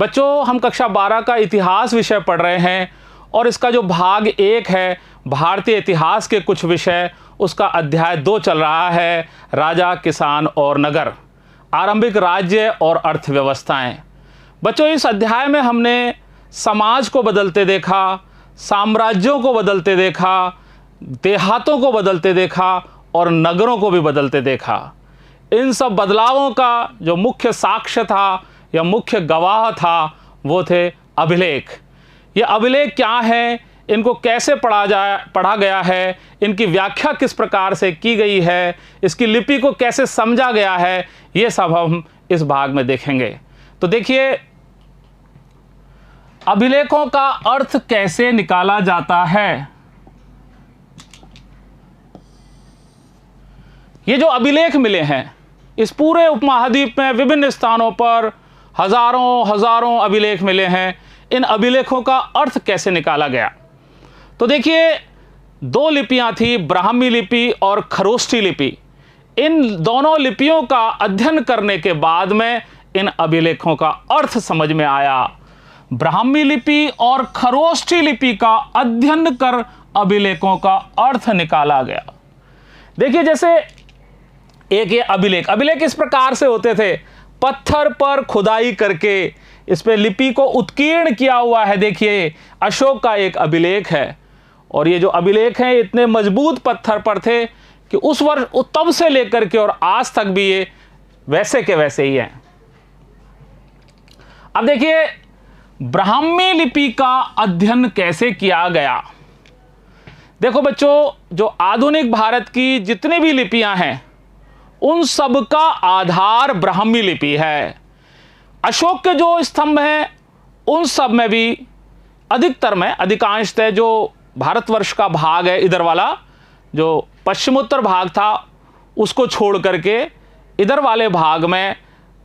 बच्चों, हम कक्षा 12 का इतिहास विषय पढ़ रहे हैं और इसका जो भाग 1 है भारतीय इतिहास के कुछ विषय, उसका अध्याय 2 चल रहा है, राजा, किसान और नगर, आरंभिक राज्य और अर्थव्यवस्थाएं। बच्चों, इस अध्याय में हमने समाज को बदलते देखा, साम्राज्यों को बदलते देखा, देहातों को बदलते देखा और नगरों को भी बदलते देखा। इन सब बदलावों का जो मुख्य साक्ष्य था या मुख्य गवाह था वो थे अभिलेख। ये अभिलेख क्या है, इनको कैसे पढ़ा गया है, इनकी व्याख्या किस प्रकार से की गई है, इसकी लिपि को कैसे समझा गया है, ये सब हम इस भाग में देखेंगे। तो देखिए, अभिलेखों का अर्थ कैसे निकाला जाता है। ये जो अभिलेख मिले हैं इस पूरे उपमहाद्वीप में विभिन्न स्थानों पर हजारों अभिलेख मिले हैं। इन अभिलेखों का अर्थ कैसे निकाला गया, तो देखिए 2 लिपियां थी, ब्राह्मी लिपि और खरोष्ठी लिपि। इन दोनों लिपियों का अध्ययन करने के बाद में इन अभिलेखों का अर्थ समझ में आया। ब्राह्मी लिपि और खरोष्ठी लिपि का अध्ययन कर अभिलेखों का अर्थ निकाला गया। देखिए, जैसे एक ये अभिलेख इस प्रकार से होते थे, पत्थर पर खुदाई करके इस पे लिपि को उत्कीर्ण किया हुआ है। देखिए, अशोक का एक अभिलेख है और ये जो अभिलेख हैं इतने मजबूत पत्थर पर थे कि उस वर्ष तब से लेकर के और आज तक भी ये वैसे के वैसे ही हैं। अब देखिए, ब्राह्मी लिपि का अध्ययन कैसे किया गया। देखो बच्चों, जो आधुनिक भारत की जितनी भी लिपियां हैं उन सब का आधार ब्राह्मी लिपि है। अशोक के जो स्तंभ हैं उन सब में भी अधिकतर में, अधिकांशतः जो भारतवर्ष का भाग है, इधर वाला जो पश्चिमोत्तर भाग था उसको छोड़ करके इधर वाले भाग में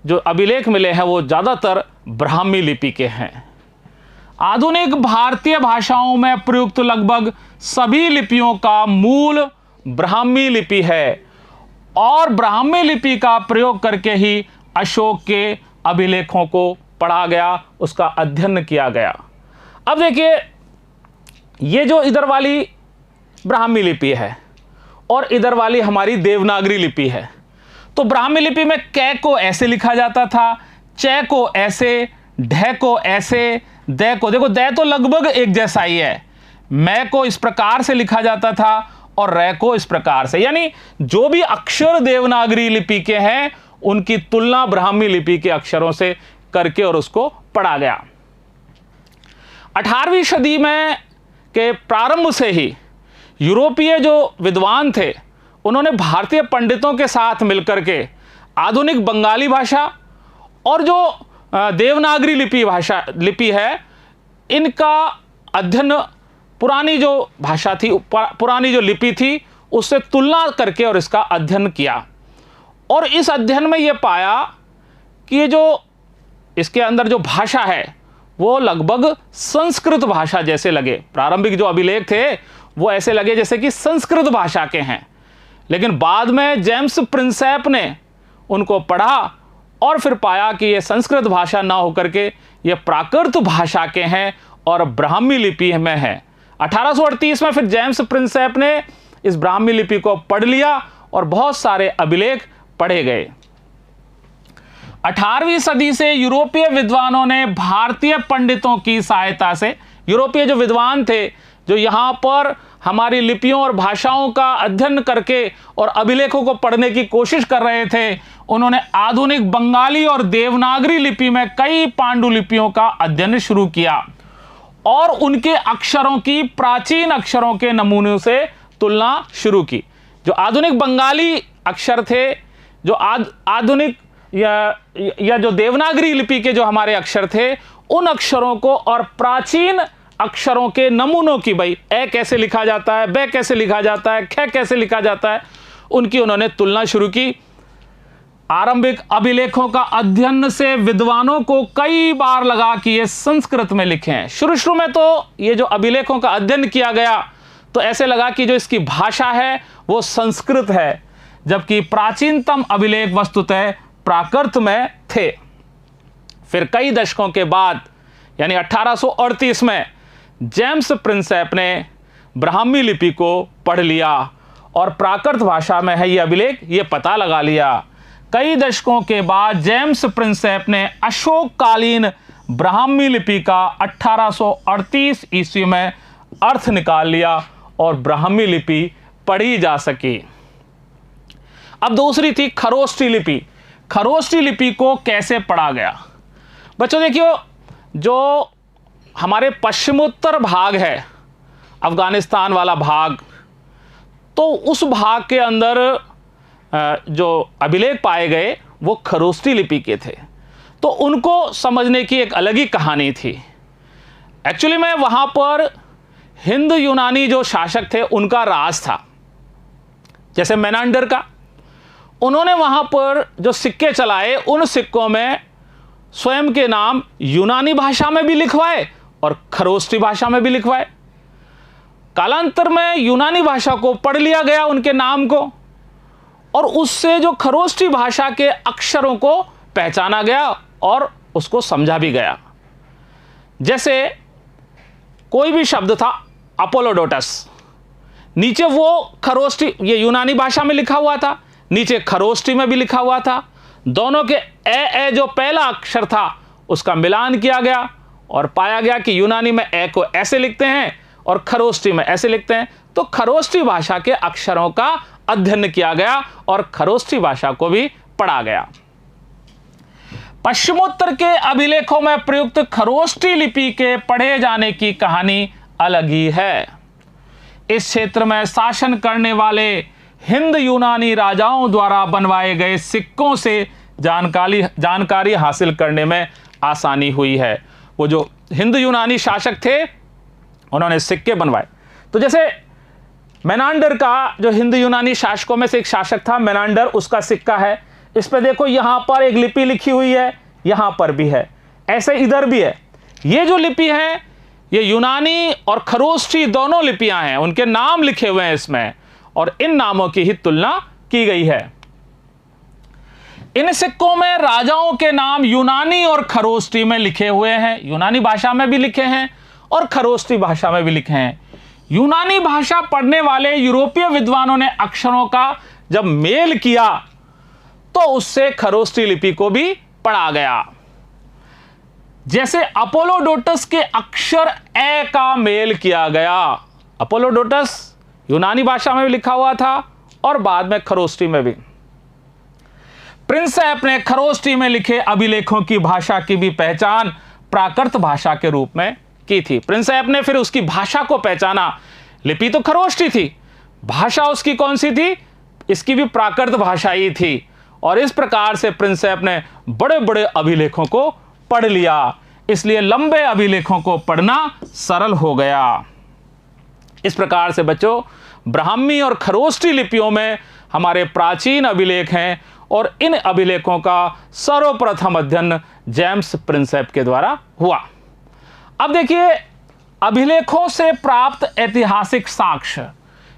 जो अभिलेख मिले हैं वो ज़्यादातर ब्राह्मी लिपि के हैं। आधुनिक भारतीय भाषाओं में प्रयुक्त लगभग सभी लिपियों का मूल ब्राह्मी लिपि है और ब्राह्मी लिपि का प्रयोग करके ही अशोक के अभिलेखों को पढ़ा गया, उसका अध्ययन किया गया। अब देखिए, ये जो इधर वाली ब्राह्मी लिपि है और इधर वाली हमारी देवनागरी लिपि है। तो ब्राह्मी लिपि में कै को ऐसे लिखा जाता था, च को ऐसे, ढ को ऐसे, द को, देखो द तो लगभग एक जैसा ही है, मै को इस प्रकार से लिखा जाता था और रै को इस प्रकार से। यानी जो भी अक्षर देवनागरी लिपि के हैं उनकी तुलना ब्राह्मी लिपि के अक्षरों से करके और उसको पढ़ा गया। 18वीं सदी में के प्रारंभ से ही यूरोपीय जो विद्वान थे उन्होंने भारतीय पंडितों के साथ मिलकर के आधुनिक बंगाली भाषा और जो देवनागरी लिपि है इनका अध्ययन, पुरानी जो भाषा थी, पुरानी जो लिपि थी उससे तुलना करके और इसका अध्ययन किया। और इस अध्ययन में यह पाया कि ये जो इसके अंदर जो भाषा है वो लगभग संस्कृत भाषा जैसे लगे। प्रारंभिक जो अभिलेख थे वो ऐसे लगे जैसे कि संस्कृत भाषा के हैं, लेकिन बाद में जेम्स प्रिंसेप ने उनको पढ़ा और फिर पाया कि ये संस्कृत भाषा ना होकर के ये प्राकृत भाषा के हैं और ब्राह्मी लिपि में है। 1838 में फिर जेम्स प्रिंसेप ने इस ब्राह्मी लिपि को पढ़ लिया और बहुत सारे अभिलेख पढ़े गए। 18वीं सदी से यूरोपीय विद्वानों ने भारतीय पंडितों की सहायता से, यूरोपीय जो विद्वान थे जो यहाँ पर हमारी लिपियों और भाषाओं का अध्ययन करके और अभिलेखों को पढ़ने की कोशिश कर रहे थे, उन्होंने आधुनिक बंगाली और देवनागरी लिपि में कई पांडुलिपियों का अध्ययन शुरू किया और उनके अक्षरों की प्राचीन अक्षरों के नमूनों से तुलना शुरू की। जो आधुनिक बंगाली अक्षर थे, जो आधुनिक या जो देवनागरी लिपि के जो हमारे अक्षर थे, उन अक्षरों को और प्राचीन अक्षरों के नमूनों की, भाई ए कैसे लिखा जाता है, ब कैसे लिखा जाता है, ख कैसे लिखा जाता है, उनकी उन्होंने तुलना शुरू की। आरंभिक अभिलेखों का अध्ययन से विद्वानों को कई बार लगा कि ये संस्कृत में लिखे हैं। शुरू में तो ये जो अभिलेखों का अध्ययन किया गया तो ऐसे लगा कि जो इसकी भाषा है वो संस्कृत है, जबकि प्राचीनतम अभिलेख वस्तुतः प्राकृत में थे। फिर कई दशकों के बाद यानी 1838 में जेम्स प्रिंसेप ने ब्राह्मी लिपि को पढ़ लिया और प्राकृत भाषा में है ये अभिलेख, ये पता लगा लिया। कई दशकों के बाद जेम्स प्रिंसेप ने अशोककालीन ब्राह्मी लिपि का 1838 ईस्वी में अर्थ निकाल लिया और ब्राह्मी लिपि पढ़ी जा सकी। अब दूसरी थी खरोष्ठी लिपि। खरोष्ठी लिपि को कैसे पढ़ा गया? बच्चों देखिए, जो हमारे पश्चिमोत्तर भाग है, अफगानिस्तान वाला भाग, तो उस भाग के अंदर जो अभिलेख पाए गए वो खरोष्ठी लिपि के थे। तो उनको समझने की एक अलग ही कहानी थी। एक्चुअली में वहाँ पर हिंद यूनानी जो शासक थे उनका राज था, जैसे मेनांडर का। उन्होंने वहाँ पर जो सिक्के चलाए, उन सिक्कों में स्वयं के नाम यूनानी भाषा में भी लिखवाए और खरोष्ठी भाषा में भी लिखवाए। कालांतर में यूनानी भाषा को पढ़ लिया गया उनके नाम को, और उससे जो खरोष्ठी भाषा के अक्षरों को पहचाना गया और उसको समझा भी गया। जैसे कोई भी शब्द था अपोलोडोटस, नीचे वो खरोष्ठी, ये यूनानी भाषा में लिखा हुआ था, नीचे खरोष्ठी में भी लिखा हुआ था। दोनों के ए जो पहला अक्षर था उसका मिलान किया गया और पाया गया कि यूनानी में ए को ऐसे लिखते हैं और खरोष्ठी में ऐसे लिखते हैं। तो खरोष्ठी भाषा के अक्षरों का अध्ययन किया गया और खरोष्ठी भाषा को भी पढ़ा गया। पश्चिमोत्तर के अभिलेखों में प्रयुक्त खरोष्ठी लिपि के पढ़े जाने की कहानी अलग ही है। इस क्षेत्र में शासन करने वाले हिंद यूनानी राजाओं द्वारा बनवाए गए सिक्कों से जानकारी हासिल करने में आसानी हुई है। वो जो हिंद यूनानी शासक थे उन्होंने सिक्के बनवाए। तो जैसे मेनांडर का, जो हिंद यूनानी शासकों में से एक शासक था मेनांडर, उसका सिक्का है। इस पे देखो, यहां पर एक लिपि लिखी हुई है, यहां पर भी है, ऐसे इधर भी है। ये जो लिपि है ये यूनानी और खरोष्ठी दोनों लिपियां हैं, उनके नाम लिखे हुए हैं इसमें और इन नामों की ही तुलना की गई है। इन सिक्कों में राजाओं के नाम यूनानी और खरोष्ठी में लिखे हुए हैं, यूनानी भाषा में भी लिखे हैं और खरोष्ठी भाषा में भी लिखे हैं। यूनानी भाषा पढ़ने वाले यूरोपीय विद्वानों ने अक्षरों का जब मेल किया तो उससे खरोष्ठी लिपि को भी पढ़ा गया। जैसे अपोलोडोटस के अक्षर ए का मेल किया गया। अपोलोडोटस यूनानी भाषा में भी लिखा हुआ था और बाद में खरोष्ठी में भी। प्रिंसेप ने खरोष्ठी में लिखे अभिलेखों की भाषा की भी पहचान प्राकृत भाषा के रूप में की थी। प्रिंसेप ने फिर उसकी भाषा को पहचाना। लिपि तो खरोष्ठी थी, भाषा उसकी कौन सी थी? इसकी भी प्राकृत भाषा ही थी। और इस प्रकार से प्रिंसेप ने बड़े बड़े अभिलेखों को पढ़ लिया, इसलिए लंबे अभिलेखों को पढ़ना सरल हो गया। इस प्रकार से बच्चों, ब्राह्मी और खरोष्ठी लिपियों में हमारे प्राचीन अभिलेख हैं और इन अभिलेखों का सर्वप्रथम अध्ययन जेम्स प्रिंसेप के द्वारा हुआ। अब देखिए, अभिलेखों से प्राप्त ऐतिहासिक साक्ष्य,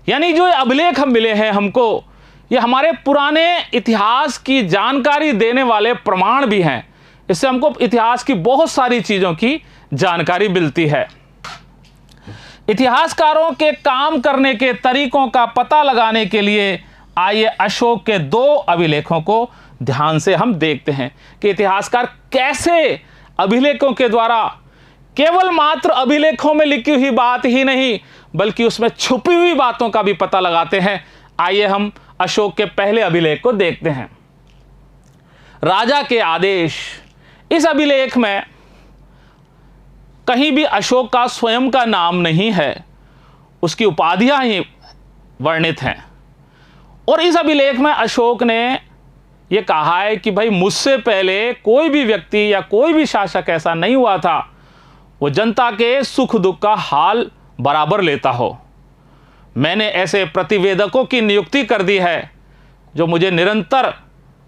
यानी जो अभिलेख हम मिले हैं हमको, ये हमारे पुराने इतिहास की जानकारी देने वाले प्रमाण भी हैं। इससे हमको इतिहास की बहुत सारी चीजों की जानकारी मिलती है। इतिहासकारों के काम करने के तरीकों का पता लगाने के लिए आइए अशोक के 2 अभिलेखों को ध्यान से हम देखते हैं कि इतिहासकार कैसे अभिलेखों के द्वारा केवल मात्र अभिलेखों में लिखी हुई बात ही नहीं बल्कि उसमें छुपी हुई बातों का भी पता लगाते हैं। आइए हम अशोक के पहले अभिलेख को देखते हैं। राजा के आदेश। इस अभिलेख में कहीं भी अशोक का स्वयं का नाम नहीं है, उसकी उपाधियां ही वर्णित हैं। और इस अभिलेख में अशोक ने यह कहा है कि भाई, मुझसे पहले कोई भी व्यक्ति या कोई भी शासक ऐसा नहीं हुआ था वो जनता के सुख दुख का हाल बराबर लेता हो। मैंने ऐसे प्रतिवेदकों की नियुक्ति कर दी है जो मुझे निरंतर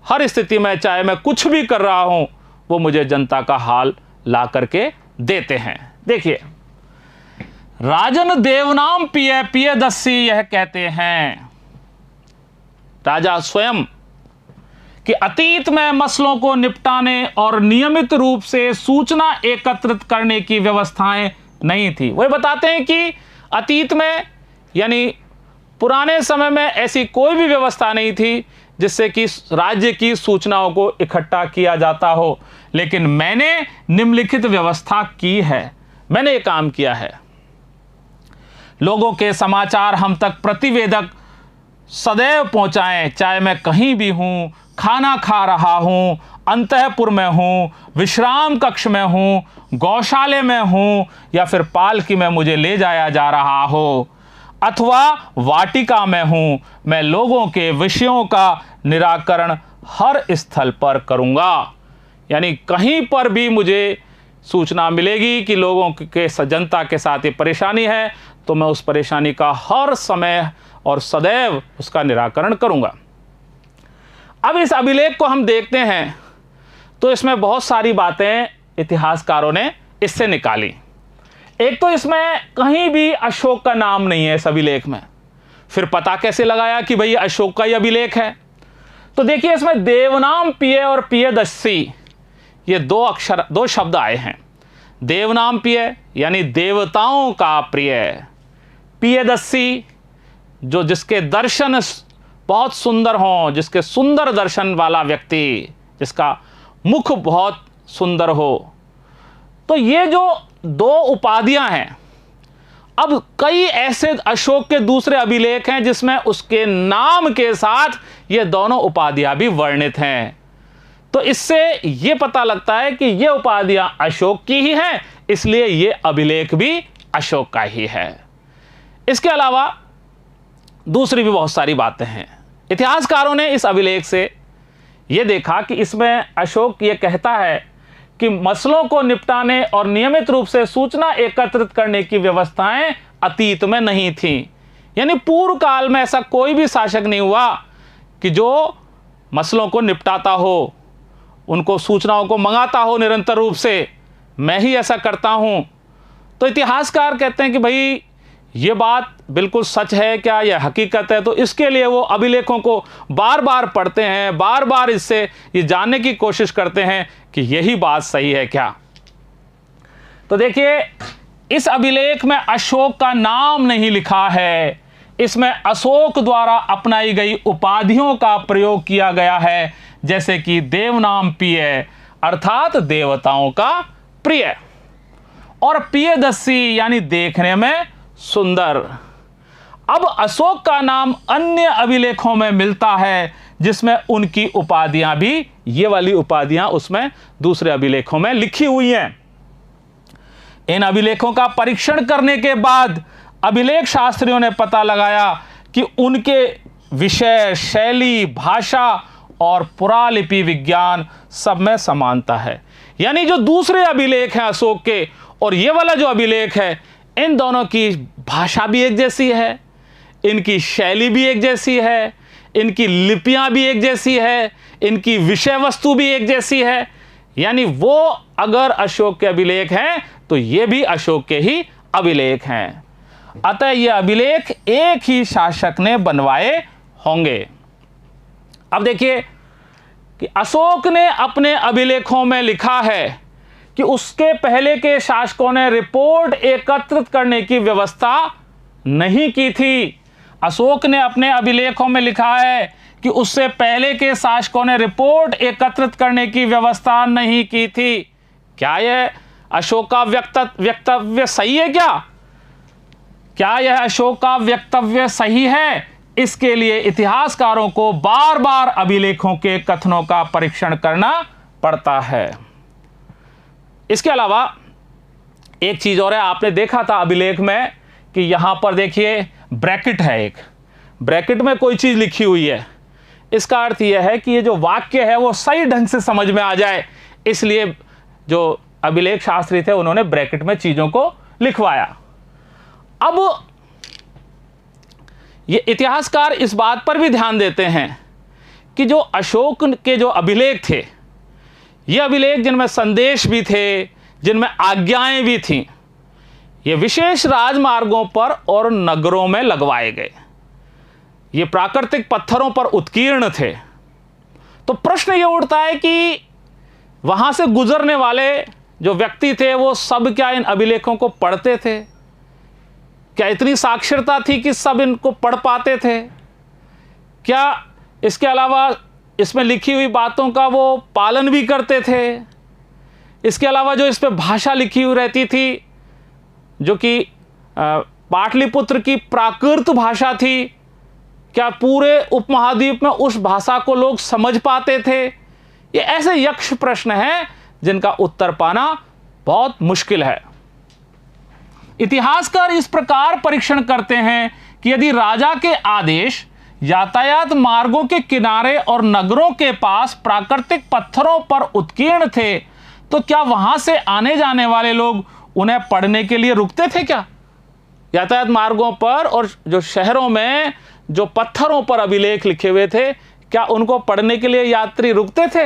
हर स्थिति में, चाहे मैं कुछ भी कर रहा हूं, वो मुझे जनता का हाल ला करके देते हैं। देखिए, राजन देवनाम पिय पियदस्सी यह कहते हैं, राजा स्वयं, कि अतीत में मसलों को निपटाने और नियमित रूप से सूचना एकत्रित करने की व्यवस्थाएं नहीं थी। वह बताते हैं कि अतीत में यानी पुराने समय में ऐसी कोई भी व्यवस्था नहीं थी जिससे कि राज्य की सूचनाओं को इकट्ठा किया जाता हो, लेकिन मैंने निम्नलिखित व्यवस्था की है, मैंने ये काम किया है। लोगों के समाचार हम तक प्रतिवेदक सदैव पहुंचाएं, चाहे मैं कहीं भी हूं, खाना खा रहा हूं, अंतःपुर में हूं, विश्राम कक्ष में हूं, गौशाले में हूं, या फिर पालकी में मुझे ले जाया जा रहा हो, अथवा वाटिका में हूं, मैं लोगों के विषयों का निराकरण हर स्थल पर करूंगा। यानी कहीं पर भी मुझे सूचना मिलेगी कि लोगों के जनता के साथ ये परेशानी है, तो मैं उस परेशानी का हर समय और सदैव उसका निराकरण करूंगा। अब इस अभिलेख को हम देखते हैं तो इसमें बहुत सारी बातें इतिहासकारों ने इससे निकाली। एक तो इसमें कहीं भी अशोक का नाम नहीं है इस अभिलेख में। फिर पता कैसे लगाया कि भाई अशोक का ही अभिलेख है? तो देखिए, इसमें देवनाम पिय और पियदस्सी ये दो शब्द आए हैं। देवनाम पिय यानी देवताओं का प्रिय, पियदस्सी जो जिसके दर्शन बहुत सुंदर हों, जिसके सुंदर दर्शन वाला व्यक्ति, जिसका मुख बहुत सुंदर हो। तो ये जो दो उपाधियां हैं, अब कई ऐसे अशोक के दूसरे अभिलेख हैं जिसमें उसके नाम के साथ ये दोनों उपाधियां भी वर्णित हैं। तो इससे ये पता लगता है कि ये उपाधियां अशोक की ही हैं, इसलिए ये अभिलेख भी अशोक का ही है। इसके अलावा दूसरी भी बहुत सारी बातें हैं। इतिहासकारों ने इस अभिलेख से ये देखा कि इसमें अशोक ये कहता है कि मसलों को निपटाने और नियमित रूप से सूचना एकत्रित करने की व्यवस्थाएं अतीत में नहीं थीं। यानी पूर्व काल में ऐसा कोई भी शासक नहीं हुआ कि जो मसलों को निपटाता हो, उनको सूचनाओं को मंगाता हो निरंतर रूप से, मैं ही ऐसा करता हूं। तो इतिहासकार कहते हैं कि भाई ये बात बिल्कुल सच है क्या, यह हकीकत है? तो इसके लिए वो अभिलेखों को बार बार पढ़ते हैं, बार बार इससे ये जानने की कोशिश करते हैं कि यही बात सही है क्या। तो देखिए, इस अभिलेख में अशोक का नाम नहीं लिखा है, इसमें अशोक द्वारा अपनाई गई उपाधियों का प्रयोग किया गया है, जैसे कि देवनाम पिय अर्थात देवताओं का प्रिय, और पियदस्सी यानी देखने में सुंदर। अब अशोक का नाम अन्य अभिलेखों में मिलता है जिसमें उनकी उपाधियां भी, ये वाली उपाधियां उसमें दूसरे अभिलेखों में लिखी हुई हैं। इन अभिलेखों का परीक्षण करने के बाद अभिलेख शास्त्रियों ने पता लगाया कि उनके विषय, शैली, भाषा और पुरालिपि विज्ञान सब में समानता है। यानी जो दूसरे अभिलेख हैं अशोक के और ये वाला जो अभिलेख है, इन दोनों की भाषा भी एक जैसी है, इनकी शैली भी एक जैसी है, इनकी लिपियां भी एक जैसी है, इनकी विषय वस्तु भी एक जैसी है। यानी वो अगर अशोक के अभिलेख हैं तो ये भी अशोक के ही अभिलेख हैं। अतः ये अभिलेख एक ही शासक ने बनवाए होंगे। अब देखिए कि अशोक ने अपने अभिलेखों में लिखा है कि उसके पहले के शासकों ने रिपोर्ट एकत्रित करने की व्यवस्था नहीं की थी। अशोक ने अपने अभिलेखों में लिखा है कि उससे पहले के शासकों ने रिपोर्ट एकत्रित करने की व्यवस्था नहीं की थी। क्या यह अशोक का वक्तव्य सही है? क्या यह अशोक का वक्तव्य सही है? इसके लिए इतिहासकारों को बार बार अभिलेखों के कथनों का परीक्षण करना पड़ता है। इसके अलावा एक चीज और है, आपने देखा था अभिलेख में कि यहां पर देखिए ब्रैकेट है, एक ब्रैकेट में कोई चीज लिखी हुई है। इसका अर्थ यह है कि ये जो वाक्य है वो सही ढंग से समझ में आ जाए, इसलिए जो अभिलेख शास्त्री थे उन्होंने ब्रैकेट में चीजों को लिखवाया। अब ये इतिहासकार इस बात पर भी ध्यान देते हैं कि जो अशोक के जो अभिलेख थे, ये अभिलेख जिनमें संदेश भी थे, जिनमें आज्ञाएं भी थीं, ये विशेष राजमार्गों पर और नगरों में लगवाए गए। ये प्राकृतिक पत्थरों पर उत्कीर्ण थे। तो प्रश्न ये उठता है कि वहां से गुजरने वाले जो व्यक्ति थे वो सब क्या इन अभिलेखों को पढ़ते थे? क्या इतनी साक्षरता थी कि सब इनको पढ़ पाते थे? क्या इसके अलावा इसमें लिखी हुई बातों का वो पालन भी करते थे? इसके अलावा जो इस पे भाषा लिखी हुई रहती थी, जो कि पाटलिपुत्र की प्राकृत भाषा थी, क्या पूरे उपमहाद्वीप में उस भाषा को लोग समझ पाते थे? ये ऐसे यक्ष प्रश्न हैं जिनका उत्तर पाना बहुत मुश्किल है। इतिहासकार इस प्रकार परीक्षण करते हैं कि यदि राजा के आदेश यातायात मार्गों के किनारे और नगरों के पास प्राकृतिक पत्थरों पर उत्कीर्ण थे, तो क्या वहां से आने जाने वाले लोग उन्हें पढ़ने के लिए रुकते थे? क्या यातायात मार्गों पर और जो शहरों में जो पत्थरों पर अभिलेख लिखे हुए थे, क्या उनको पढ़ने के लिए यात्री रुकते थे?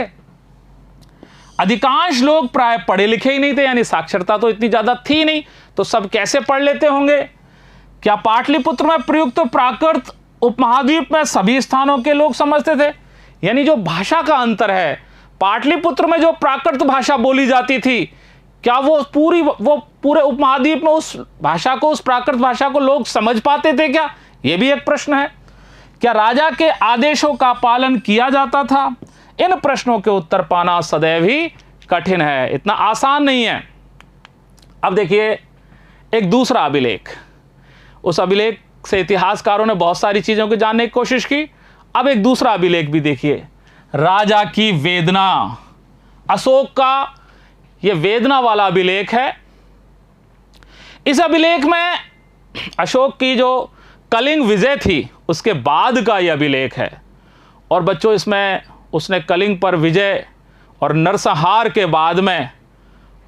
अधिकांश लोग प्राय पढ़े लिखे ही नहीं थे, यानी साक्षरता तो इतनी ज्यादा थी नहीं, तो सब कैसे पढ़ लेते होंगे? क्या पाटलिपुत्र में प्रयुक्त प्राकृत उपमहाद्वीप में सभी स्थानों के लोग समझते थे? यानी जो भाषा का अंतर है, पाटलिपुत्र में जो प्राकृत भाषा बोली जाती थी, क्या वो पूरे उपमहाद्वीप में उस भाषा को, उस प्राकृत भाषा को लोग समझ पाते थे क्या? यह भी एक प्रश्न है। क्या राजा के आदेशों का पालन किया जाता था? इन प्रश्नों के उत्तर पाना सदैव ही कठिन है, इतना आसान नहीं है। अब देखिए एक दूसरा अभिलेख, उस अभिलेख से इतिहासकारों ने बहुत सारी चीजों को जानने की कोशिश की। अब एक दूसरा अभिलेख भी देखिए, राजा की वेदना। अशोक का यह वेदना वाला अभिलेख है। इस अभिलेख में अशोक की जो कलिंग विजय थी उसके बाद का यह अभिलेख है। और बच्चों, इसमें उसने कलिंग पर विजय और नरसंहार के बाद में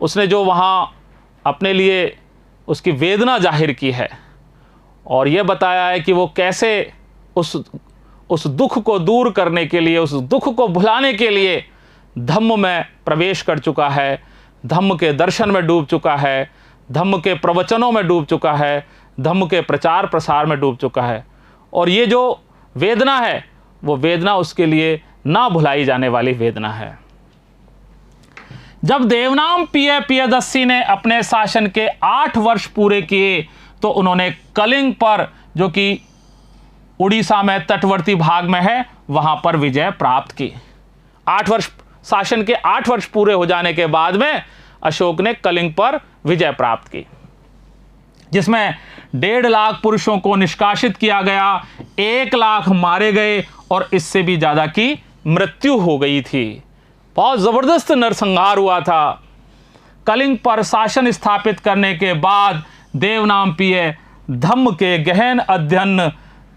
उसने जो वहाँ अपने लिए उसकी वेदना जाहिर की है और यह बताया है कि वो कैसे उस दुख को दूर करने के लिए, उस दुख को भुलाने के लिए धम्म में प्रवेश कर चुका है, धम्म के दर्शन में डूब चुका है, धम्म के प्रवचनों में डूब चुका है, धम्म के प्रचार प्रसार में डूब चुका है। और ये जो वेदना है वो वेदना उसके लिए ना भुलाई जाने वाली वेदना है। जब देवनाम प्रियदर्शी ने अपने शासन के 8 वर्ष पूरे किए तो उन्होंने कलिंग पर, जो कि उड़ीसा में तटवर्ती भाग में है, वहां पर विजय प्राप्त की। 8 वर्ष शासन के 8 वर्ष पूरे हो जाने के बाद में अशोक ने कलिंग पर विजय प्राप्त की, जिसमें 1.5 लाख पुरुषों को निष्कासित किया गया, 1 लाख मारे गए और इससे भी ज्यादा की मृत्यु हो गई थी। बहुत जबरदस्त नरसंहार हुआ था। कलिंग पर शासन स्थापित करने के बाद देवनाम प्रिय धम्म के गहन अध्ययन,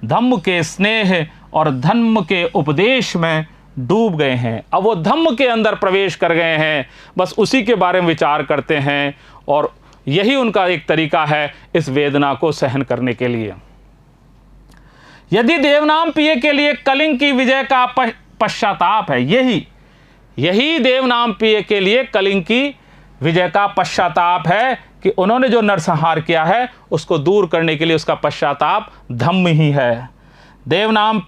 धम्म के स्नेह और धम्म के उपदेश में डूब गए हैं। अब वो धम्म के अंदर प्रवेश कर गए हैं, बस उसी के बारे में विचार करते हैं और यही उनका एक तरीका है इस वेदना को सहन करने के लिए। यदि देवनाम प्रिय के लिए कलिंग की विजय का पश्चाताप है, यही देवनाम प्रिय के लिए कलिंग की विजय का पश्चाताप है कि उन्होंने जो नरसंहार किया है उसको दूर करने के लिए उसका पश्चाताप धम्म ही है। देवनाम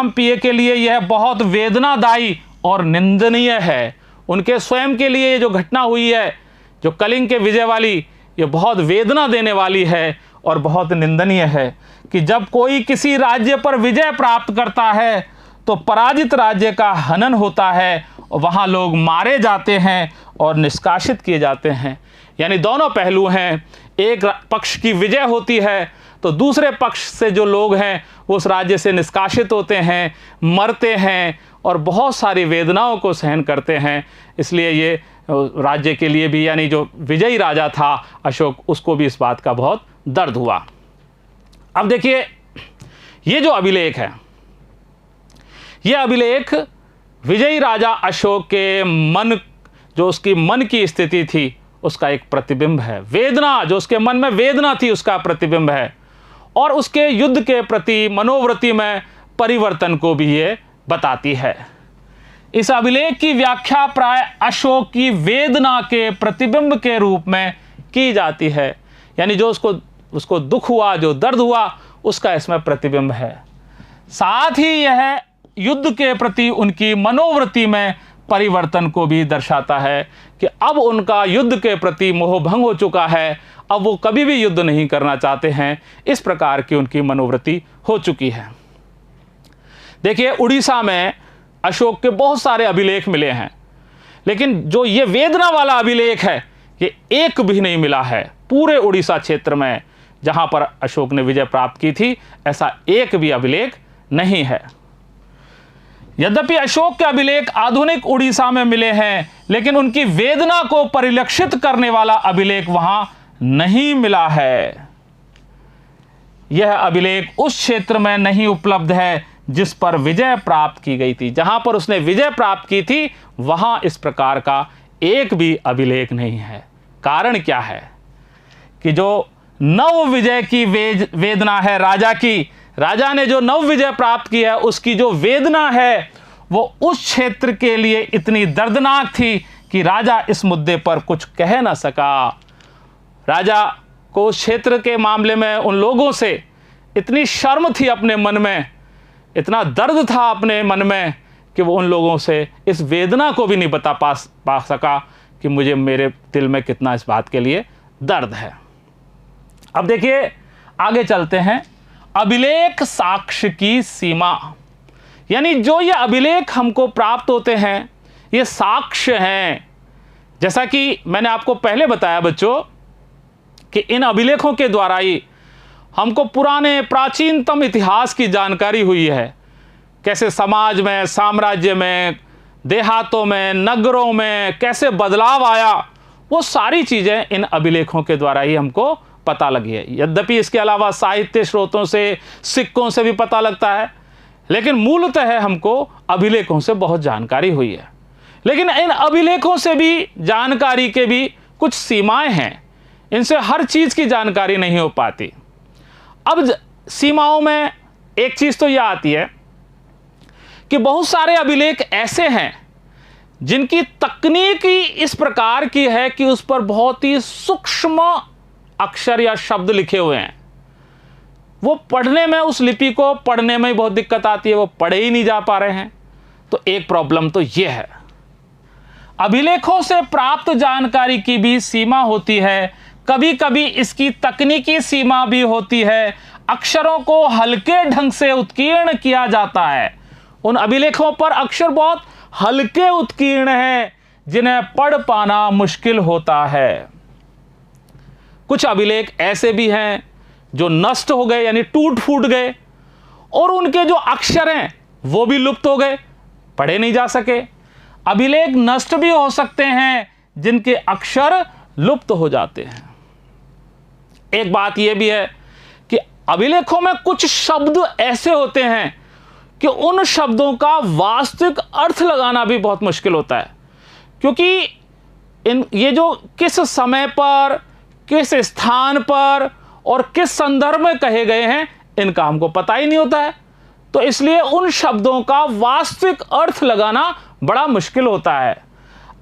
प्रिय के लिए यह बहुत वेदनादायी और निंदनीय है। उनके स्वयं के लिए जो घटना हुई है, जो कलिंग के विजय वाली, ये बहुत वेदना देने वाली है और बहुत निंदनीय है कि जब कोई किसी राज्य पर विजय प्राप्त करता है तो पराजित राज्य का हनन होता है और वहाँ लोग मारे जाते हैं और निष्कासित किए जाते हैं। यानी दोनों पहलू हैं। एक पक्ष की विजय होती है तो दूसरे पक्ष से जो लोग हैं वो उस राज्य से निष्कासित होते हैं, मरते हैं और बहुत सारी वेदनाओं को सहन करते हैं। इसलिए ये राज्य के लिए भी, यानी जो विजयी राजा था अशोक, उसको भी इस बात का बहुत दर्द हुआ। अब देखिए ये जो अभिलेख है, यह अभिलेख विजयी राजा अशोक के मन, जो उसकी मन की स्थिति थी उसका एक प्रतिबिंब है। वेदना, जो उसके मन में वेदना थी उसका प्रतिबिंब है और उसके युद्ध के प्रति मनोवृत्ति में परिवर्तन को भी ये बताती है। इस अभिलेख की व्याख्या प्राय अशोक की वेदना के प्रतिबिंब के रूप में की जाती है, यानी जो उसको दुख हुआ, जो दर्द हुआ, उसका इसमें प्रतिबिंब है। साथ ही यह युद्ध के प्रति उनकी मनोवृत्ति में परिवर्तन को भी दर्शाता है कि अब उनका युद्ध के प्रति मोह भंग हो चुका है, अब वो कभी भी युद्ध नहीं करना चाहते हैं। इस प्रकार की उनकी मनोवृत्ति हो चुकी है। देखिए, उड़ीसा में अशोक के बहुत सारे अभिलेख मिले हैं, लेकिन जो ये वेदना वाला अभिलेख है, ये एक भी नहीं मिला है पूरे उड़ीसा क्षेत्र में जहां पर अशोक ने विजय प्राप्त की थी। ऐसा एक भी अभिलेख नहीं है। यद्यपि अशोक के अभिलेख आधुनिक उड़ीसा में मिले हैं, लेकिन उनकी वेदना को परिलक्षित करने वाला अभिलेख वहां नहीं मिला है। यह अभिलेख उस क्षेत्र में नहीं उपलब्ध है जिस पर विजय प्राप्त की गई थी। जहां पर उसने विजय प्राप्त की थी वहां इस प्रकार का एक भी अभिलेख नहीं है। कारण क्या है कि जो नव विजय की वेदना है राजा की, राजा ने जो नव विजय प्राप्त की है, उसकी जो वेदना है वो उस क्षेत्र के लिए इतनी दर्दनाक थी कि राजा इस मुद्दे पर कुछ कह ना सका। राजा को उस क्षेत्र के मामले में उन लोगों से इतनी शर्म थी अपने मन में, इतना दर्द था अपने मन में कि वो उन लोगों से इस वेदना को भी नहीं बता पा सका कि मुझे, मेरे दिल में कितना इस बात के लिए दर्द है। अब देखिए, आगे चलते हैं। अभिलेख साक्ष्य की सीमा, यानी जो ये अभिलेख हमको प्राप्त होते हैं ये साक्ष्य हैं। जैसा कि मैंने आपको पहले बताया बच्चों कि इन अभिलेखों के द्वारा ही हमको पुराने प्राचीनतम इतिहास की जानकारी हुई है। कैसे समाज में, साम्राज्य में, देहातों में, नगरों में कैसे बदलाव आया, वो सारी चीज़ें इन अभिलेखों के द्वारा ही हमको पता लगी है। यद्यपि इसके अलावा साहित्य स्रोतों से, सिक्कों से भी पता लगता है, लेकिन मूलतः हमको अभिलेखों से बहुत जानकारी हुई है। लेकिन इन अभिलेखों से भी जानकारी के भी कुछ सीमाएं हैं, इनसे हर चीज़ की जानकारी नहीं हो पाती। अब सीमाओं में एक चीज़ तो यह आती है कि बहुत सारे अभिलेख ऐसे हैं जिनकी तकनीक ही इस प्रकार की है कि उस पर बहुत ही सूक्ष्म अक्षर या शब्द लिखे हुए हैं। वो पढ़ने में, उस लिपि को पढ़ने में बहुत दिक्कत आती है, वो पढ़े ही नहीं जा पा रहे हैं। तो एक प्रॉब्लम तो ये है। अभिलेखों से प्राप्त जानकारी की भी सीमा होती है, कभी कभी इसकी तकनीकी सीमा भी होती है। अक्षरों को हल्के ढंग से उत्कीर्ण किया जाता है। उन अभिलेखों पर अक्षर बहुत हल्के उत्कीर्ण हैं जिन्हें पढ़ पाना मुश्किल होता है। कुछ अभिलेख ऐसे भी हैं जो नष्ट हो गए, यानी टूट फूट गए, और उनके जो अक्षर हैं वो भी लुप्त हो गए, पढ़े नहीं जा सके। अभिलेख नष्ट भी हो सकते हैं जिनके अक्षर लुप्त हो जाते हैं। एक बात यह भी है कि अभिलेखों में कुछ शब्द ऐसे होते हैं कि उन शब्दों का वास्तविक अर्थ लगाना भी बहुत मुश्किल होता है, क्योंकि ये जो किस समय पर, किस स्थान पर और किस संदर्भ में कहे गए हैं, इनका हमको पता ही नहीं होता है। तो इसलिए उन शब्दों का वास्तविक अर्थ लगाना बड़ा मुश्किल होता है।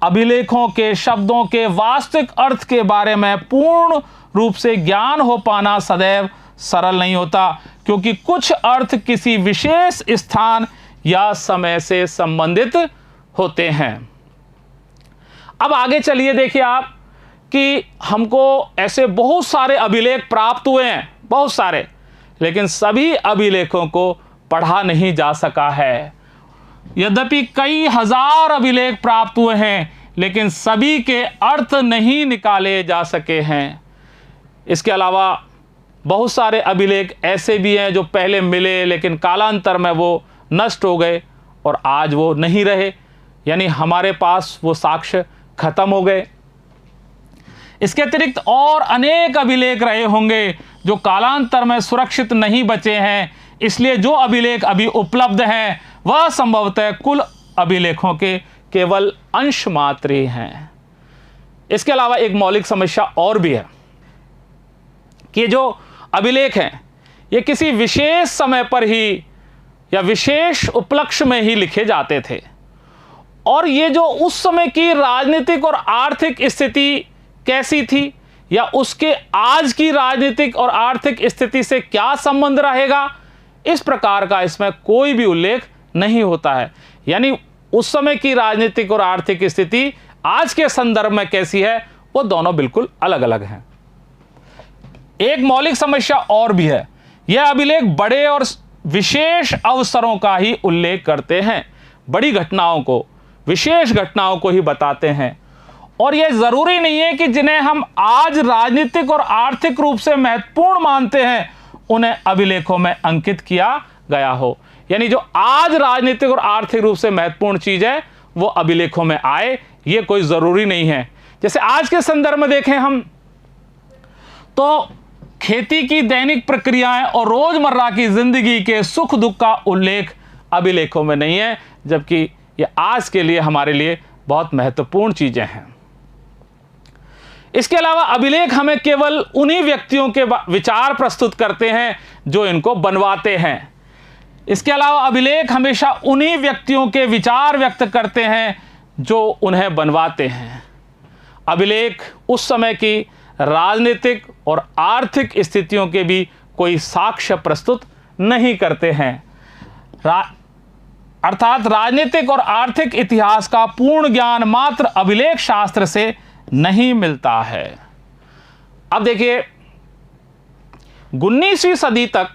अभिलेखों के शब्दों के वास्तविक अर्थ के बारे में पूर्ण रूप से ज्ञान हो पाना सदैव सरल नहीं होता, क्योंकि कुछ अर्थ किसी विशेष स्थान या समय से संबंधित होते हैं। अब आगे चलिए, देखिए आप कि हमको ऐसे बहुत सारे अभिलेख प्राप्त हुए हैं, बहुत सारे, लेकिन सभी अभिलेखों को पढ़ा नहीं जा सका है। यद्यपि कई हजार अभिलेख प्राप्त हुए हैं, लेकिन सभी के अर्थ नहीं निकाले जा सके हैं। इसके अलावा बहुत सारे अभिलेख ऐसे भी हैं जो पहले मिले लेकिन कालांतर में वो नष्ट हो गए और आज वो नहीं रहे, यानी हमारे पास वो साक्ष्य खत्म हो गए। इसके अतिरिक्त और अनेक अभिलेख रहे होंगे जो कालांतर में सुरक्षित नहीं बचे हैं, इसलिए जो अभिलेख अभी उपलब्ध हैं वह संभवतः कुल अभिलेखों के केवल अंश मात्र ही हैं। इसके अलावा एक मौलिक समस्या और भी है कि जो अभिलेख हैं ये किसी विशेष समय पर ही या विशेष उपलक्ष्य में ही लिखे जाते थे, और ये जो उस समय की राजनीतिक और आर्थिक स्थिति कैसी थी या उसके आज की राजनीतिक और आर्थिक स्थिति से क्या संबंध रहेगा, इस प्रकार का इसमें कोई भी उल्लेख नहीं होता है। यानी उस समय की राजनीतिक और आर्थिक स्थिति आज के संदर्भ में कैसी है, वो दोनों बिल्कुल अलग अलग हैं। एक मौलिक समस्या और भी है, यह अभिलेख बड़े और विशेष अवसरों का ही उल्लेख करते हैं, बड़ी घटनाओं को, विशेष घटनाओं को ही बताते हैं, और यह जरूरी नहीं है कि जिन्हें हम आज राजनीतिक और आर्थिक रूप से महत्वपूर्ण मानते हैं उन्हें अभिलेखों में अंकित किया गया हो। यानी जो आज राजनीतिक और आर्थिक रूप से महत्वपूर्ण चीज है वो अभिलेखों में आए, ये कोई जरूरी नहीं है। जैसे आज के संदर्भ में देखें हम तो खेती की दैनिक प्रक्रियाएं और रोजमर्रा की जिंदगी के सुख दुख का उल्लेख अभिलेखों में नहीं है, जबकि ये आज के लिए हमारे लिए बहुत महत्वपूर्ण चीजें हैं। इसके अलावा अभिलेख हमें केवल उन्हीं व्यक्तियों के विचार प्रस्तुत करते हैं जो इनको बनवाते हैं। इसके अलावा अभिलेख हमेशा उन्हीं व्यक्तियों के विचार व्यक्त करते हैं जो उन्हें बनवाते हैं। अभिलेख उस समय की राजनीतिक और आर्थिक स्थितियों के भी कोई साक्ष्य प्रस्तुत नहीं करते हैं। अर्थात राजनीतिक और आर्थिक इतिहास का पूर्ण ज्ञान मात्र अभिलेख शास्त्र से नहीं मिलता है। अब देखिए 19वीं सदी तक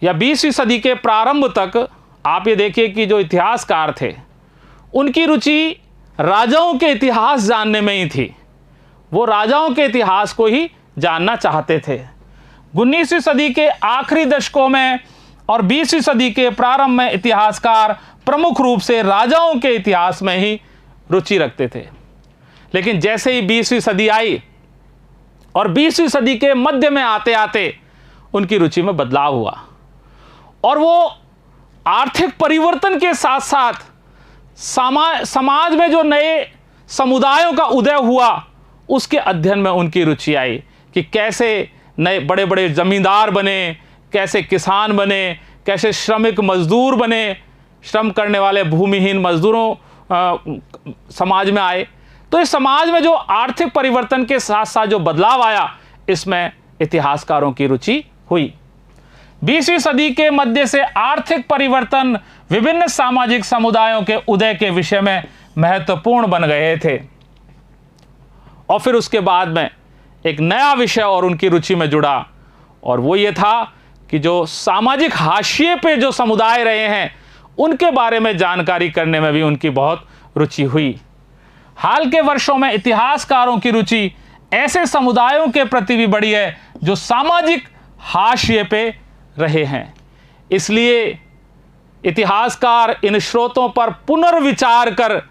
या 20वीं सदी के प्रारंभ तक आप ये देखिए कि जो इतिहासकार थे उनकी रुचि राजाओं के इतिहास जानने में ही थी। वो राजाओं के इतिहास को ही जानना चाहते थे। 19वीं सदी के आखिरी दशकों में और 20वीं सदी के प्रारंभ में इतिहासकार प्रमुख रूप से राजाओं के इतिहास में ही रुचि रखते थे। लेकिन जैसे ही 20वीं सदी आई और 20वीं सदी के मध्य में आते आते उनकी रुचि में बदलाव हुआ और वो आर्थिक परिवर्तन के साथ साथ समाज में जो नए समुदायों का उदय हुआ उसके अध्ययन में उनकी रुचि आई कि कैसे नए बड़े बड़े जमींदार बने, कैसे किसान बने, कैसे श्रमिक मजदूर बने, श्रम करने वाले भूमिहीन मजदूरों समाज में आए। तो इस समाज में जो आर्थिक परिवर्तन के साथ साथ जो बदलाव आया इसमें इतिहासकारों की रुचि हुई। 20वीं सदी के मध्य से आर्थिक परिवर्तन विभिन्न सामाजिक समुदायों के उदय के विषय में महत्वपूर्ण बन गए थे और फिर उसके बाद में एक नया विषय और उनकी रुचि में जुड़ा और वो ये था कि जो सामाजिक हाशिए पे जो समुदाय रहे हैं उनके बारे में जानकारी करने में भी उनकी बहुत रुचि हुई। हाल के वर्षों में इतिहासकारों की रुचि ऐसे समुदायों के प्रति भी बढ़ी है जो सामाजिक हाशिए पे रहे हैं। इसलिए इतिहासकार इन स्रोतों पर पुनर्विचार कर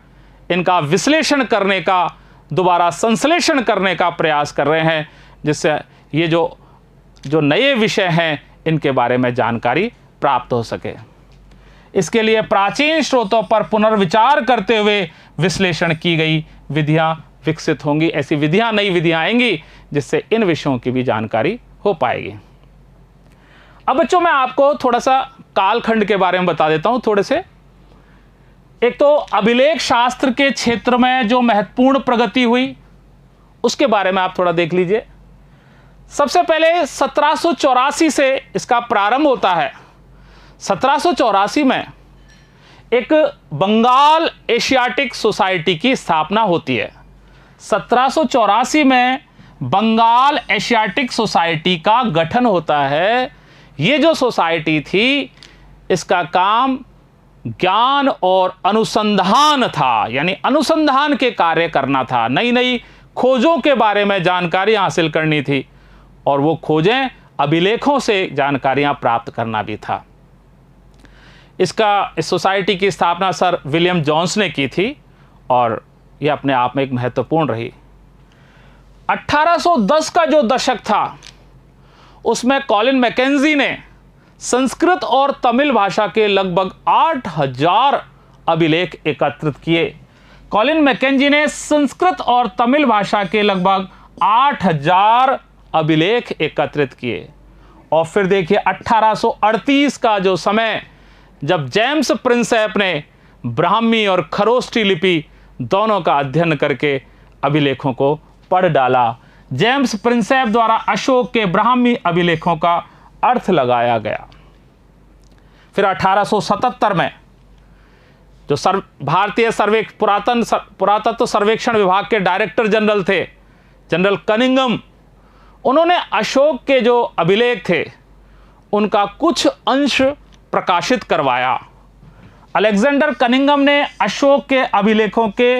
इनका विश्लेषण करने का, दोबारा संश्लेषण करने का प्रयास कर रहे हैं, जिससे ये जो नए विषय हैं इनके बारे में जानकारी प्राप्त हो सके। इसके लिए प्राचीन स्रोतों पर पुनर्विचार करते हुए विश्लेषण की गई विधियां विकसित होंगी। ऐसी विधियां, नई विधियां आएंगी जिससे इन विषयों की भी जानकारी हो पाएगी। अब बच्चों मैं आपको थोड़ा सा कालखंड के बारे में बता देता हूं थोड़े से। एक तो अभिलेख शास्त्र के क्षेत्र में जो महत्वपूर्ण प्रगति हुई उसके बारे में आप थोड़ा देख लीजिए। सबसे पहले 1784 से इसका प्रारंभ होता है। 1784 में एक बंगाल एशियाटिक सोसाइटी की स्थापना होती है। 1784 में बंगाल एशियाटिक सोसाइटी का गठन होता है। ये जो सोसाइटी थी इसका काम ज्ञान और अनुसंधान था, यानी अनुसंधान के कार्य करना था, नई नई खोजों के बारे में जानकारी हासिल करनी थी और वो खोजें अभिलेखों से जानकारियां प्राप्त करना भी था। इस सोसाइटी की स्थापना सर विलियम जोन्स ने की थी और यह अपने आप में एक महत्वपूर्ण रही। 1810 का जो दशक था उसमें कॉलिन मैकेंजी ने संस्कृत और तमिल भाषा के लगभग 8000 अभिलेख एकत्रित किए। कॉलिन मैकेंजी ने संस्कृत और तमिल भाषा के लगभग 8000 अभिलेख एकत्रित किए। और फिर देखिए 1838 का जो समय, जब जेम्स प्रिंसेप ने ब्राह्मी और खरोष्टी लिपि दोनों का अध्ययन करके अभिलेखों को पढ़ डाला। जेम्स प्रिंसेप द्वारा अशोक के ब्राह्मी अभिलेखों का अर्थ लगाया गया। फिर 1877 में जो भारतीय पुरातत्व सर्वेक्षण विभाग के डायरेक्टर जनरल थे, जनरल कनिंघम, उन्होंने अशोक के जो अभिलेख थे उनका कुछ अंश प्रकाशित करवाया। अलेक्जेंडर कनिंघम ने अशोक के अभिलेखों के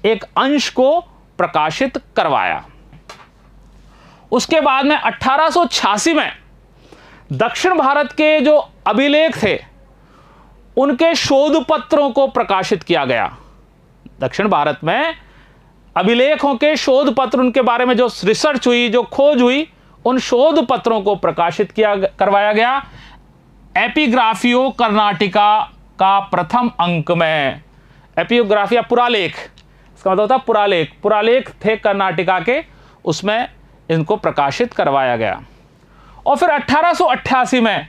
एक अंश को प्रकाशित करवाया। उसके बाद में 1886 में दक्षिण भारत के जो अभिलेख थे उनके शोध पत्रों को प्रकाशित किया गया। दक्षिण भारत में अभिलेखों के शोध पत्र, उनके बारे में जो रिसर्च हुई, जो खोज हुई, उन शोध पत्रों को प्रकाशित करवाया गया एपिग्राफियो कर्नाटिका का प्रथम अंक में। एपियोग्राफिया पुरालेख, इसका मतलब होता है पुरालेख, पुरालेख थे कर्नाटका के, उसमें इनको प्रकाशित करवाया गया। और फिर 1888 में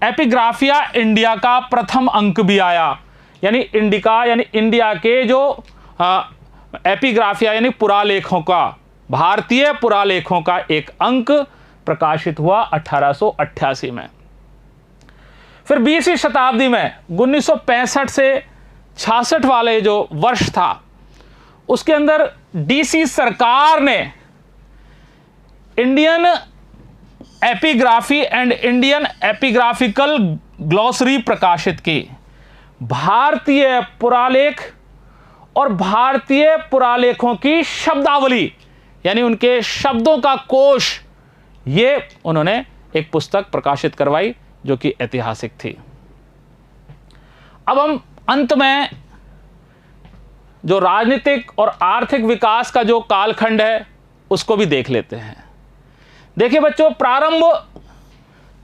एपिग्राफिया इंडिया का प्रथम अंक भी आया, यानी इंडिका यानी इंडिया के जो एपिग्राफिया यानी पुरालेखों का, भारतीय पुरालेखों का एक अंक प्रकाशित हुआ 1888 में। फिर 20वीं शताब्दी में 1965 से 66 वाले जो वर्ष था उसके अंदर डीसी सरकार ने Indian epigraphy and Indian epigraphical glossary प्रकाशित की। भारतीय पुरालेख और भारतीय पुरालेखों की शब्दावली यानी उनके शब्दों का कोश, ये उन्होंने एक पुस्तक प्रकाशित करवाई जो कि ऐतिहासिक थी। अब हम अंत में जो राजनीतिक और आर्थिक विकास का जो कालखंड है उसको भी देख लेते हैं। देखिए बच्चों, प्रारंभ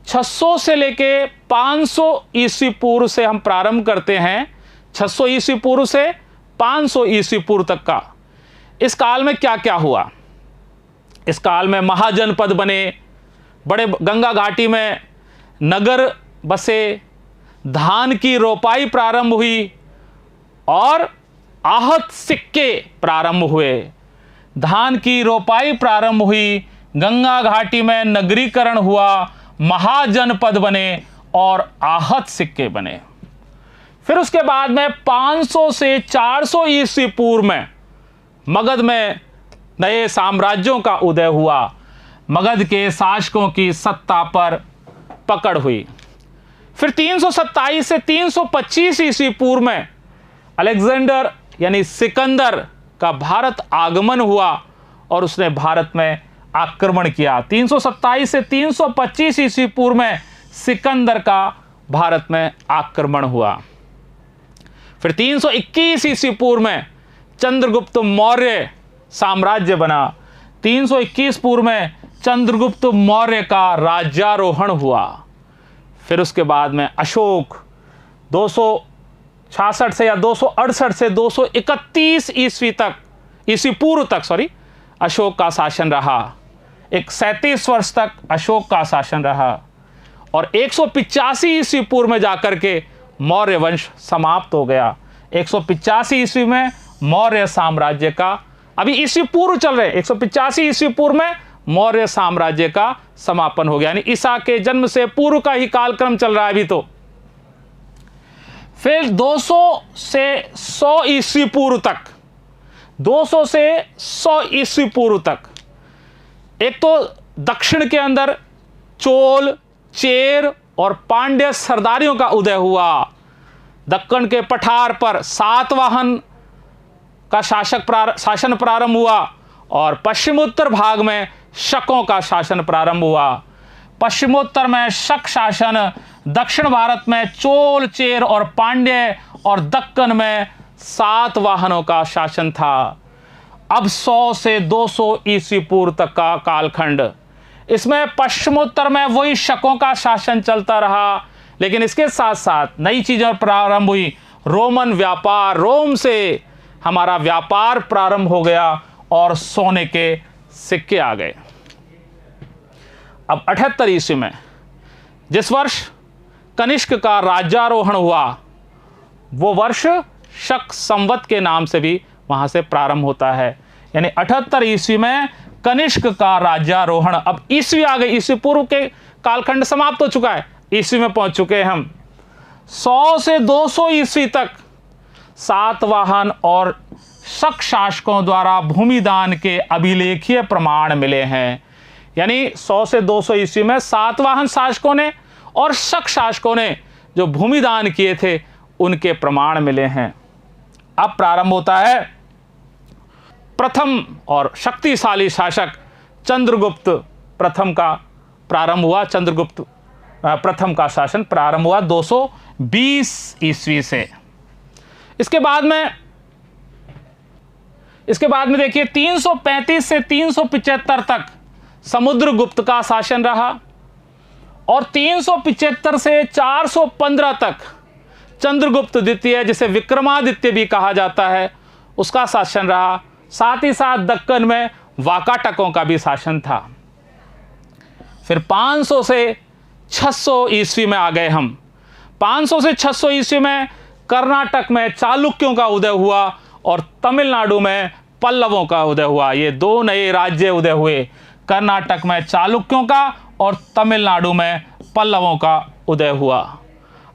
600 से लेके 500 ईस्वी पूर्व से हम प्रारंभ करते हैं। 600 ईस्वी पूर्व से 500 ईस्वी पूर्व तक का इस काल में क्या क्या हुआ। इस काल में महाजनपद बने, बड़े गंगा घाटी में नगर बसे, धान की रोपाई प्रारंभ हुई और आहत सिक्के प्रारंभ हुए। धान की रोपाई प्रारंभ हुई, गंगा घाटी में नगरीकरण हुआ, महाजनपद बने और आहत सिक्के बने। फिर उसके बाद में 500 से 400 ईस्वी पूर्व में मगध में नए साम्राज्यों का उदय हुआ। मगध के शासकों की सत्ता पर पकड़ हुई। फिर 327 से 325 ईस्वी पूर्व में अलेक्जेंडर यानी सिकंदर का भारत आगमन हुआ और उसने भारत में आक्रमण किया। 327 से 325 ईस्वी पूर्व में सिकंदर का भारत में आक्रमण हुआ। फिर 321 ईस्वी पूर्व में चंद्रगुप्त मौर्य साम्राज्य बना। 321 पूर्व में चंद्रगुप्त मौर्य का राज्यारोहण हुआ। फिर उसके बाद में अशोक 266 से या 268 से 231 ईस्वी पूर्व तक अशोक का शासन रहा। 37 वर्ष तक अशोक का शासन रहा और 185 ईस्वी पूर्व में जाकर के मौर्य वंश समाप्त हो गया। 185 ईस्वी में मौर्य साम्राज्य का, अभी ईस्वी पूर्व चल रहे, 185 ईस्वी पूर्व में मौर्य साम्राज्य का समापन हो गया, यानी ईसा के जन्म से पूर्व का ही कालक्रम चल रहा है अभी तो। फिर 200 से 100 ईस्वी पूर्व तक, 200 से 100 ईस्वी पूर्व तक एक तो दक्षिण के अंदर चोल, चेर और पांड्य सरदारियों का उदय हुआ। दक्कन के पठार पर सातवाहन का शासन प्रारंभ हुआ और पश्चिमोत्तर भाग में शकों का शासन प्रारंभ हुआ। पश्चिमोत्तर में शक शासन, दक्षिण भारत में चोल, चेर और पांड्य और दक्कन में सातवाहनों का शासन था। अब 100 से 200 ईस्वी पूर्व तक का कालखंड, इसमें पश्चिमोत्तर में वही शकों का शासन चलता रहा, लेकिन इसके साथ साथ नई चीजें प्रारंभ हुई। रोमन व्यापार, रोम से हमारा व्यापार प्रारंभ हो गया और सोने के सिक्के आ गए। अब 78 ईस्वी में जिस वर्ष कनिष्क का राज्यारोहण हुआ वो वर्ष शक संवत के नाम से भी वहां से प्रारंभ होता है, यानी 78 ईस्वी में कनिष्क का राज्यारोहण। अब ईस्वी आ गई, ईस्वी पूर्व के कालखंड समाप्त हो चुका है, ईस्वी में पहुंच चुके हैं हम। 100 से 200 ईस्वी तक सातवाहन और शक शासकों द्वारा भूमिदान के अभिलेखीय प्रमाण मिले हैं। यानी 100 से 200 ईस्वी में सातवाहन शासकों ने और शक शासकों ने जो भूमिदान किए थे उनके प्रमाण मिले हैं। अब प्रारंभ होता है प्रथम और शक्तिशाली शासक चंद्रगुप्त प्रथम का प्रारंभ हुआ। चंद्रगुप्त प्रथम का शासन प्रारंभ हुआ 220 ईस्वी से। इसके बाद में देखिए 335 से 375 तक समुद्रगुप्त का शासन रहा और 375 से 415 तक चंद्रगुप्त द्वितीय, जिसे विक्रमादित्य भी कहा जाता है, उसका शासन रहा। साथ ही साथ दक्कन में वाकाटकों का भी शासन था। फिर 500 से 600 ईस्वी में आ गए हम। 500 से 600 ईस्वी में कर्नाटक में चालुक्यों का उदय हुआ और तमिलनाडु में पल्लवों का उदय हुआ। ये दो नए राज्य उदय हुए, कर्नाटक में चालुक्यों का और तमिलनाडु में पल्लवों का उदय हुआ।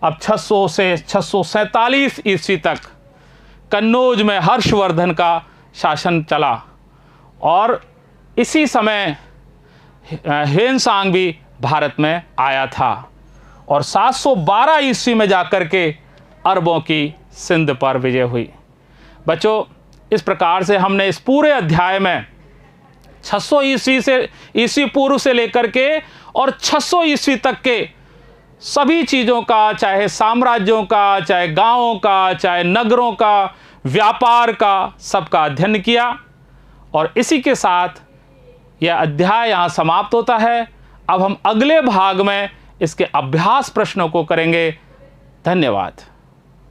अब 600 से 647 ईस्वी तक कन्नौज में हर्षवर्धन का शासन चला और इसी समय ह्वेनसांग भी भारत में आया था और 712 ईस्वी में जाकर के अरबों की सिंध पर विजय हुई। बच्चों, इस प्रकार से हमने इस पूरे अध्याय में 600 ईस्वी पूर्व से लेकर के और 600 ईस्वी तक के सभी चीज़ों का, चाहे साम्राज्यों का, चाहे गांवों का, चाहे नगरों का, व्यापार का, सबका अध्ययन किया। और इसी के साथ यह अध्याय यहाँ समाप्त होता है। अब हम अगले भाग में इसके अभ्यास प्रश्नों को करेंगे। धन्यवाद।